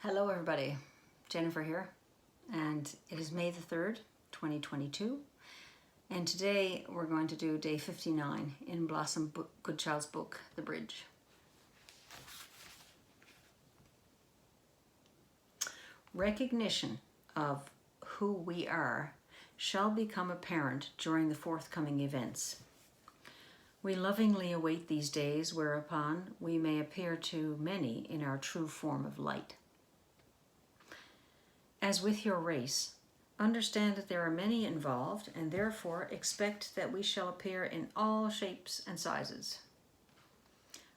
Hello everybody, Jennifer here, and it is May the 3rd, 2022, and today we're going to do day 59 in Blossom Goodchild's book, The Bridge. Recognition of who we are shall become apparent during the forthcoming events. We lovingly await these days whereupon we may appear to many in our true form of light. As with your race, understand that there are many involved, and therefore expect that we shall appear in all shapes and sizes.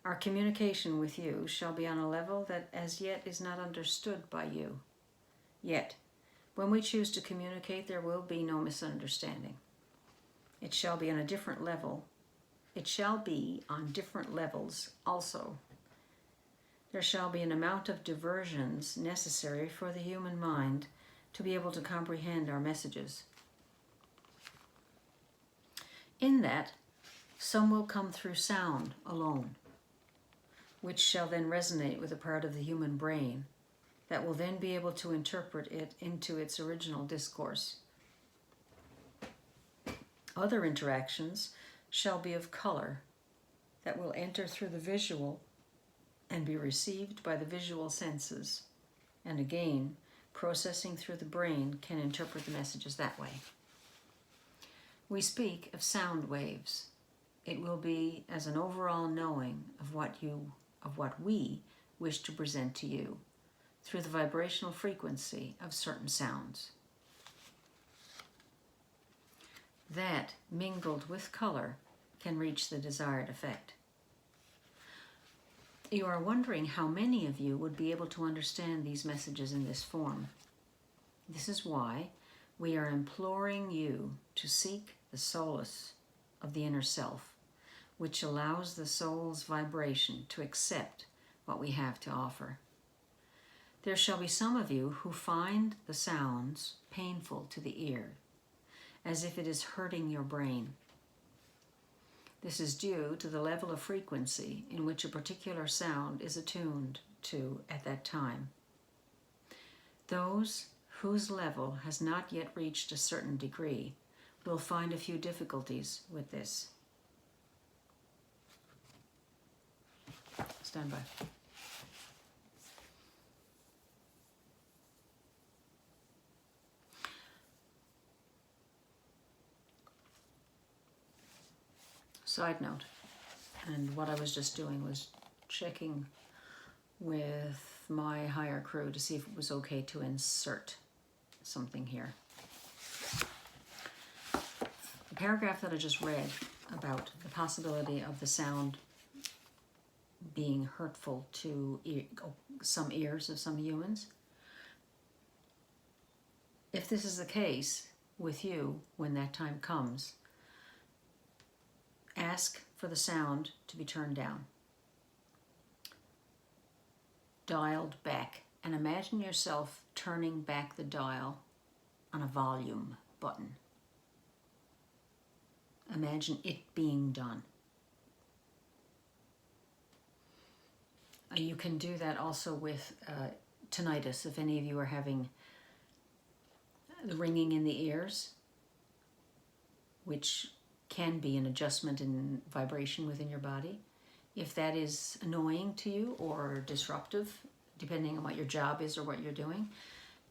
Our communication with you shall be on a level that as yet is not understood by you. Yet, when we choose to communicate, there will be no misunderstanding. It shall be on a different level. It shall be on different levels also. There shall be an amount of diversions necessary for the human mind to be able to comprehend our messages. In that, some will come through sound alone, which shall then resonate with a part of the human brain that will then be able to interpret it into its original discourse. Other interactions shall be of color that will enter through the visual and be received by the visual senses, and again, processing through the brain can interpret the messages that way. We speak of sound waves. It will be as an overall knowing of what we wish to present to you through the vibrational frequency of certain sounds. That, mingled with color, can reach the desired effect. You are wondering how many of you would be able to understand these messages in this form. This is why we are imploring you to seek the solace of the inner self, which allows the soul's vibration to accept what we have to offer. There shall be some of you who find the sounds painful to the ear, as if it is hurting your brain. This is due to the level of frequency in which a particular sound is attuned to at that time. Those whose level has not yet reached a certain degree will find a few difficulties with this. Stand by. Side note, and what I was just doing was checking with my higher crew to see if it was okay to insert something here. The paragraph that I just read about the possibility of the sound being hurtful to some ears of some humans. If this is the case with you when that time comes, ask for the sound to be turned down, dialed back, and imagine yourself turning back the dial on a volume button. Imagine it being done. You can do that also with tinnitus. If any of you are having the ringing in the ears, which can be an adjustment in vibration within your body. If that is annoying to you or disruptive, depending on what your job is or what you're doing,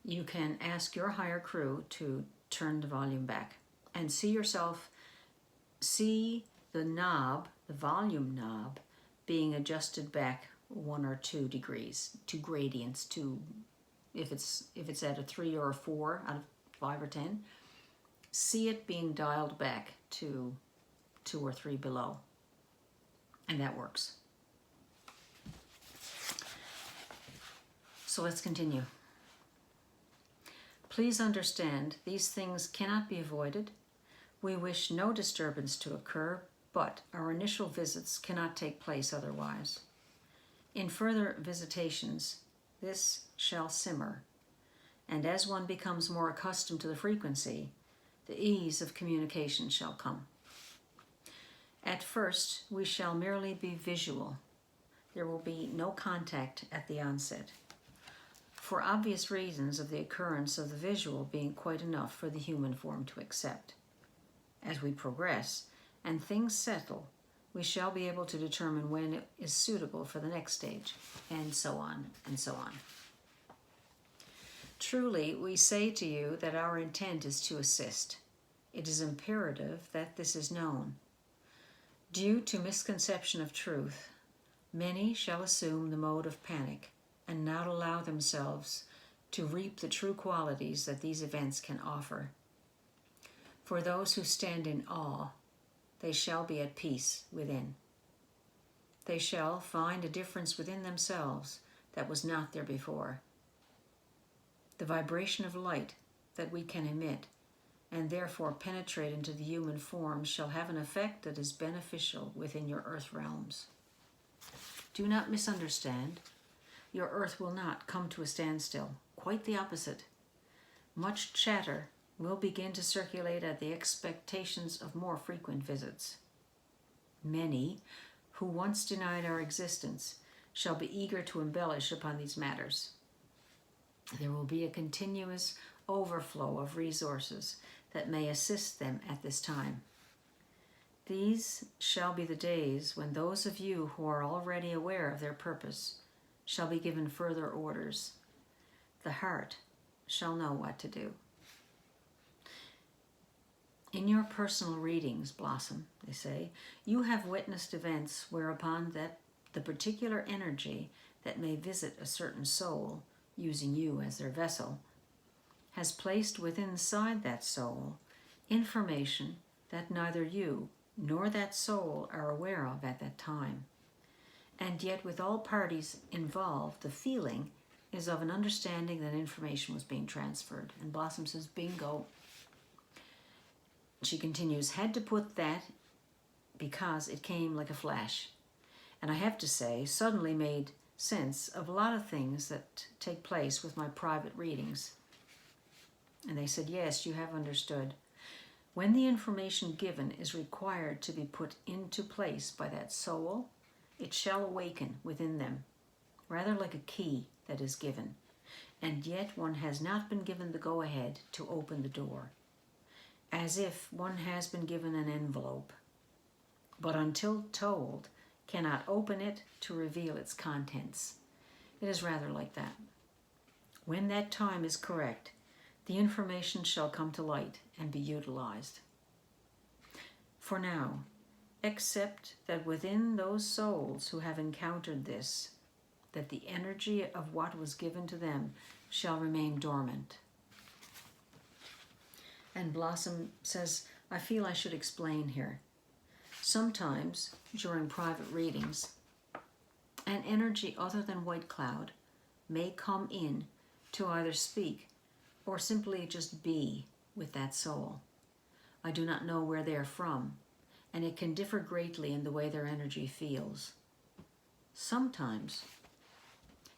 you can ask your higher crew to turn the volume back and see the knob, the volume knob, being adjusted back 1 or 2 degrees, 2 gradients, to if it's at a 3 or a 4 out of 5 or 10, see it being dialed back to 2 or 3 below, and that works. So let's continue. Please understand, these things cannot be avoided. We wish no disturbance to occur, but our initial visits cannot take place otherwise. In further visitations, this shall simmer, and as one becomes more accustomed to the frequency, the ease of communication shall come. At first, we shall merely be visual. There will be no contact at the onset. for obvious reasons of the occurrence of the visual being quite enough for the human form to accept. As we progress and things settle, we shall be able to determine when it is suitable for the next stage, and so on and so on. Truly, we say to you that our intent is to assist. It is imperative that this is known. Due to misconception of truth, many shall assume the mode of panic and not allow themselves to reap the true qualities that these events can offer. For those who stand in awe, they shall be at peace within. They shall find a difference within themselves that was not there before. The vibration of light that we can emit and therefore penetrate into the human form shall have an effect that is beneficial within your earth realms. Do not misunderstand. Your earth will not come to a standstill. Quite the opposite. Much chatter will begin to circulate at the expectations of more frequent visits. Many who once denied our existence shall be eager to embellish upon these matters. There will be a continuous overflow of resources that may assist them at this time. These shall be the days when those of you who are already aware of their purpose shall be given further orders. The heart shall know what to do. In your personal readings, Blossom, they say, you have witnessed events whereupon that the particular energy that may visit a certain soul, using you as their vessel, has placed within inside that soul information that neither you nor that soul are aware of at that time. And yet with all parties involved, the feeling is of an understanding that information was being transferred. And Blossom says, bingo. She continues, had to put that because it came like a flash. And I have to say, suddenly made sense of a lot of things that take place with my private readings. And they said, yes, you have understood. When the information given is required to be put into place by that soul, it shall awaken within them, rather like a key that is given. And yet one has not been given the go-ahead to open the door, as if one has been given an envelope, but until told, cannot open it to reveal its contents. It is rather like that. When that time is correct, the information shall come to light and be utilized. For now, accept that within those souls who have encountered this, that the energy of what was given to them shall remain dormant. And Blossom says, I feel I should explain here. Sometimes, during private readings, an energy other than white cloud may come in to either speak or simply just be with that soul. I do not know where they are from, and it can differ greatly in the way their energy feels. Sometimes,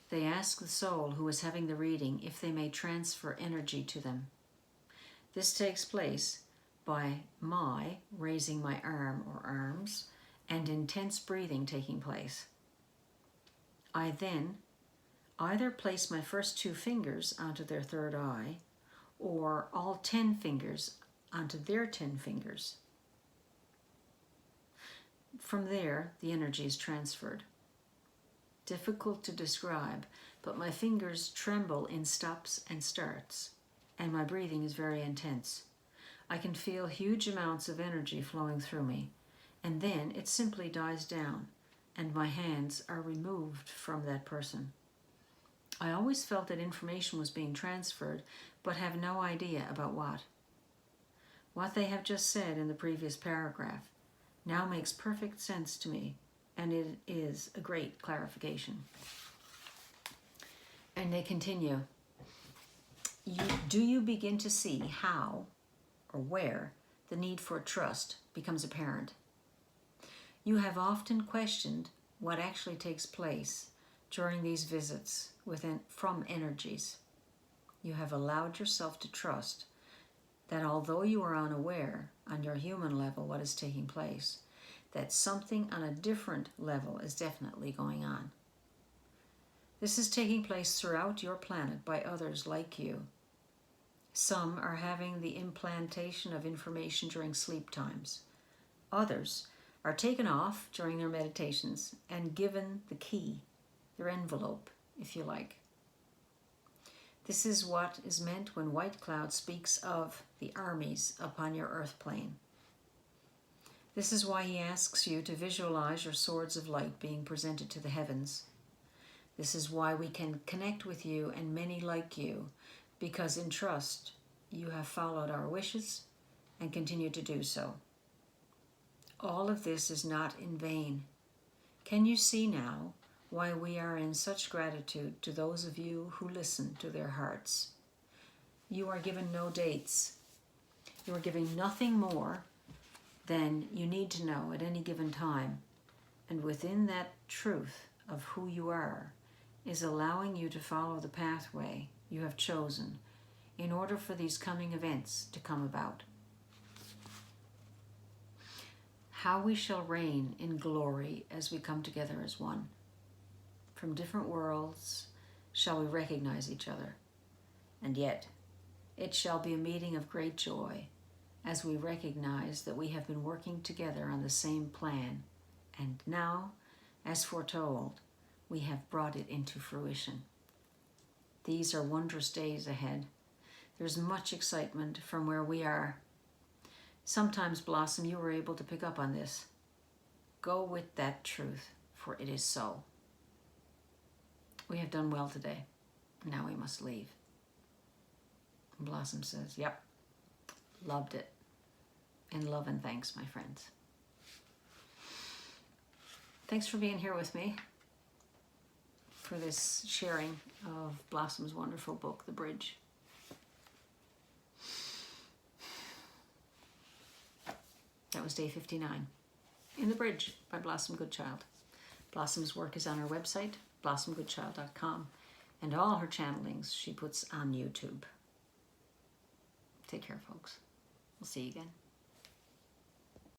they ask the soul who is having the reading if they may transfer energy to them. This takes place by my raising my arm or arms and intense breathing taking place. I then either place my first 2 fingers onto their third eye or all 10 fingers onto their 10 fingers. From there, the energy is transferred. Difficult to describe, but my fingers tremble in stops and starts, and my breathing is very intense. I can feel huge amounts of energy flowing through me, and then it simply dies down, and my hands are removed from that person. I always felt that information was being transferred, but have no idea about what. What they have just said in the previous paragraph now makes perfect sense to me, and it is a great clarification. And they continue, do you begin to see how or where the need for trust becomes apparent? You have often questioned what actually takes place during these visits from energies. You have allowed yourself to trust that although you are unaware on your human level what is taking place, that something on a different level is definitely going on. This is taking place throughout your planet by others like you. Some are having the implantation of information during sleep times. Others are taken off during their meditations and given the key, their envelope, if you like. This is what is meant when White Cloud speaks of the armies upon your earth plane. This is why he asks you to visualize your swords of light being presented to the heavens. This is why we can connect with you and many like you, because in trust you have followed our wishes and continue to do so. All of this is not in vain. Can you see now why we are in such gratitude to those of you who listen to their hearts? You are given no dates. You are given nothing more than you need to know at any given time. And within that truth of who you are is allowing you to follow the pathway you have chosen in order for these coming events to come about. How we shall reign in glory as we come together as one. From different worlds shall we recognize each other, and yet it shall be a meeting of great joy as we recognize that we have been working together on the same plan, and now, as foretold, we have brought it into fruition. These are wondrous days ahead. There's much excitement from where we are. Sometimes, Blossom, you were able to pick up on this. Go with that truth, for it is so. We have done well today. Now we must leave. And Blossom says, yep, loved it. And love and thanks, my friends. Thanks for being here with me for this sharing of Blossom's wonderful book, The Bridge. That was day 59. In the Bridge by Blossom Goodchild. Blossom's work is on her website, blossomgoodchild.com, and all her channelings she puts on YouTube. Take care, folks. We'll see you again.